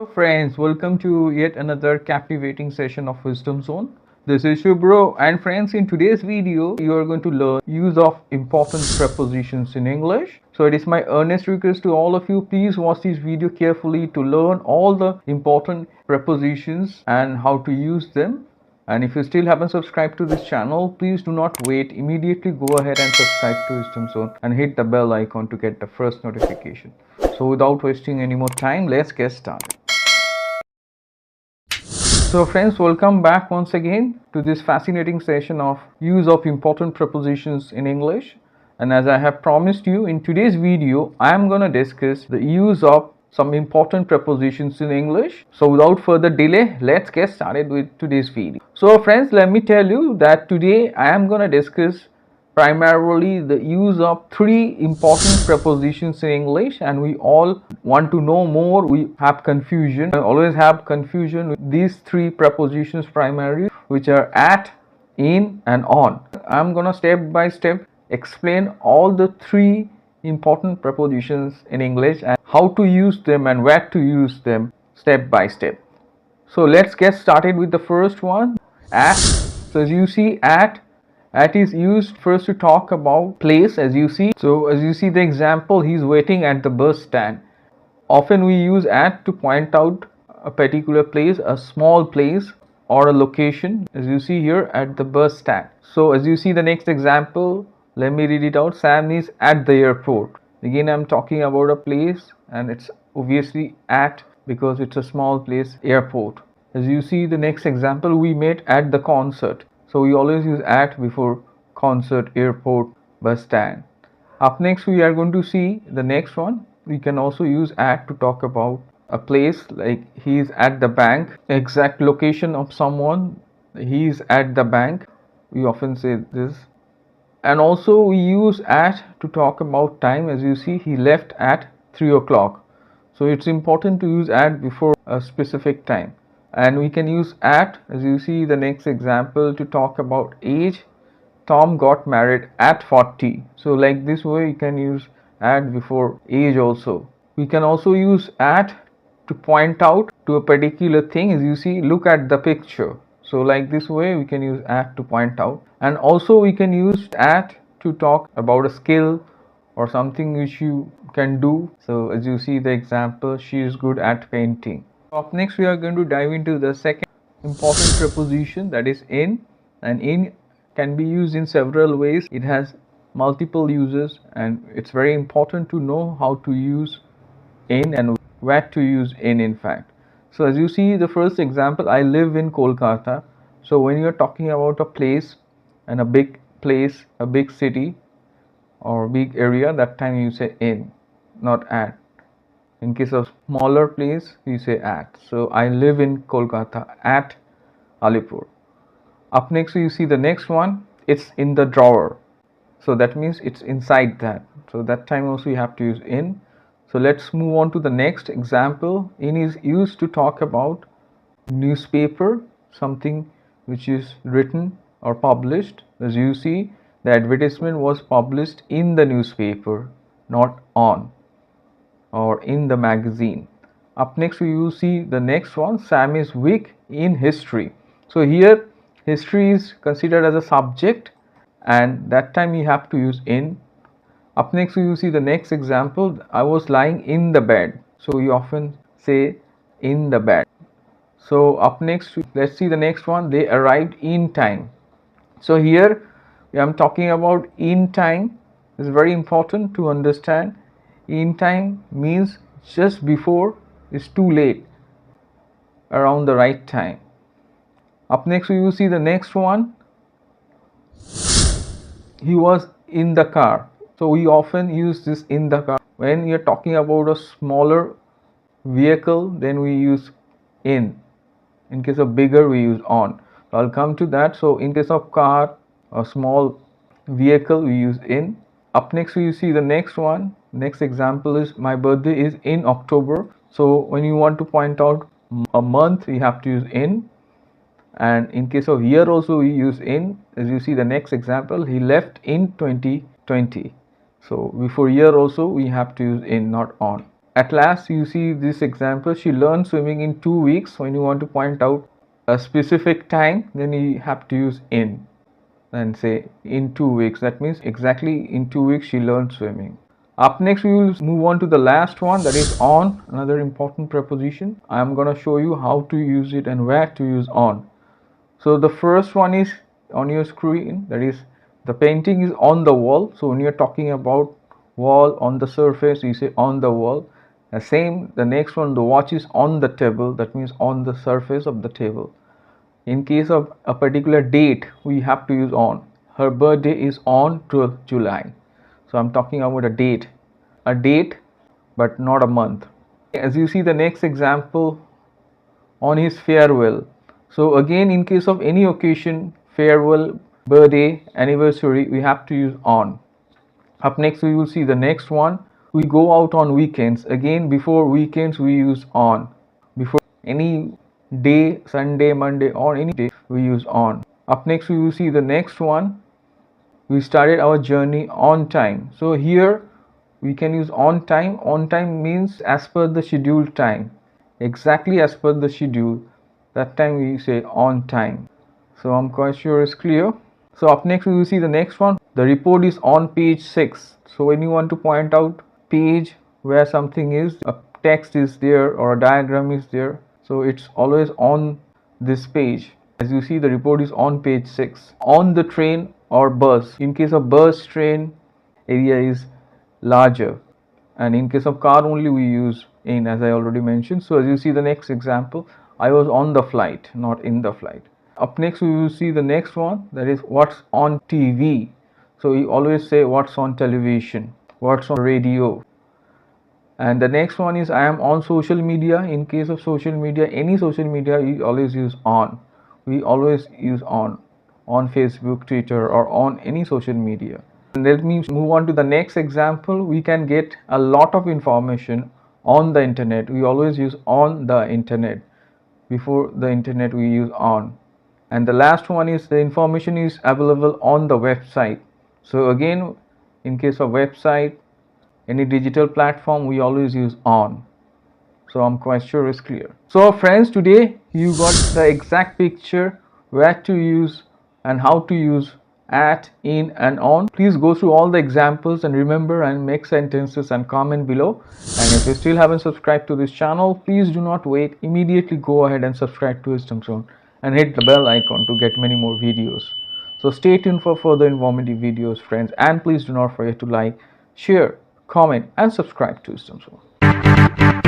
Hello friends, welcome to yet another captivating session of Wisdom Zone. This is Shubro, and friends, in today's video you are going to learn use of important prepositions in English. So it is my earnest request to all of you, please watch this video carefully to learn all the important prepositions and how to use them. And if you still haven't subscribed to this channel, please do not wait, immediately go ahead and subscribe to Wisdom Zone and hit the bell icon to get the first notification. So without wasting any more time, let's get started. So friends, welcome back once again to this fascinating session of use of important prepositions in English. And as I have promised you, in today's video I am going to discuss the use of some important prepositions in English. So without further delay, let's get started with today's video. So friends, let me tell you that today I am going to discuss primarily the use of three important prepositions in English, and we all want to know more. We have confusion. I always have confusion with these three prepositions primarily, which are at, in and on. I'm gonna step by step explain all the three important prepositions in English and how to use them and where to use them step by step. So let's get started with the first one, at. So as you see, at is used first to talk about place, as you see. So as you see the example, he's waiting at the bus stand. Often we use at to point out a particular place, a small place or a location, as you see here at the bus stand. So as you see the next example, let me read it out. Sam is at the airport. Again, I'm talking about a place, and it's obviously at because it's a small place, airport. As you see the next example, we met at the concert. So we always use at before concert, airport, bus stand. Up next we are going to see the next one. We can also use at to talk about a place, like he is at the bank, exact location of someone, he is at the bank. We often say this. And also we use at to talk about time. As you see, he left at 3 o'clock. So it's important to use at before a specific time. And we can use at, as you see the next example, to talk about age. Tom got married at 40. So like this way you can use at before age also. We can also use at to point out to a particular thing. As you see, look at the picture. So like this way we can use at to point out. And also we can use at to talk about a skill or something which you can do. So as you see the example, she is good at painting. Up next we are going to dive into the second important preposition, that is in. And in can be used in several ways. It has multiple uses, and it's very important to know how to use in and where to use in fact. So as you see the first example, I live in Kolkata. So when you're talking about a place and a big place, a big city or big area, that time you say in, not at. In case of smaller place, you say at. So I live in Kolkata, at Alipur. Up next you see the next one, it's in the drawer. So that means it's inside that. So that time also you have to use in. So let's move on to the next example. In is used to talk about newspaper, something which is written or published. As you see, the advertisement was published in the newspaper, not on or in the magazine. Up next we will see the next one, Sam is weak in history. So here history is considered as a subject, and that time you have to use in. Up next we will see the next example, I was lying in the bed. So you often say in the bed. So up next let's see the next one, they arrived in time. So here I am talking about in time. It's very important to understand. In time means just before, it's too late, around the right time. Up next we will see the next one, he was in the car. So we often use this in the car. When you're talking about a smaller vehicle, then we use in. In case of bigger, we use on. So I'll come to that. So in case of car or small vehicle, we use in. Up next we see the next one. Next example is my birthday is in October. So when you want to point out a month, you have to use in. And in case of year also we use in. As you see the next example, he left in 2020. So before year also we have to use in, not on. At last you see this example, she learned swimming in 2 weeks. When you want to point out a specific time, then you have to use in and say in 2 weeks. That means exactly in 2 weeks she learned swimming. Up next we will move on to the last one, that is on, another important preposition. I am going to show you how to use it and where to use on. So the first one is on your screen, that is the painting is on the wall. So when you're talking about wall, on the surface, you say on the wall. The same, the next one, the watch is on the table, that means on the surface of the table. In case of a particular date, we have to use on. Her birthday is on 12th July. So I'm talking about a date but not a month. As you see the next example, on his farewell. So again, in case of any occasion, farewell, birthday, anniversary, we have to use on. Up next we will see the next one. We go out on weekends. Again, before weekends we use on. Before any day, Sunday, Monday, or any day, we use on. Up next we will see the next one. We started our journey on time. So here we can use on time. On time means as per the scheduled time, exactly as per the schedule. That time we say on time. So I'm quite sure it's clear. So up next we will see the next one. The report is on page 6. So when you want to point out page where something is, a text is there or a diagram is there, so it's always on this page. As you see, the report is on page 6. On the train or bus. In case of bus, train, area is larger, and in case of car only we use in, as I already mentioned. So as you see the next example, I was on the flight, not in the flight. Up next we will see the next one, that is what's on TV. So we always say what's on television, what's on radio. And the next one is I am on social media. In case of social media, any social media, we always use on. We always use on Facebook, Twitter, or on any social media. And let me move on to the next example. We can get a lot of information on the internet. We always use on the internet. Before the internet we use on. And the last one is the information is available on the website. So again, in case of website, any digital platform, we always use on. So I'm quite sure it's clear. So friends, today you got the exact picture where to use and how to use at, in, and on. Please go through all the examples and remember and make sentences and comment below. And if you still haven't subscribed to this channel, please do not wait. Immediately go ahead and subscribe to Wisdom Zone and hit the bell icon to get many more videos. So stay tuned for further informative videos, friends, and please do not forget to like, share, comment, and subscribe to Wisdom Zone.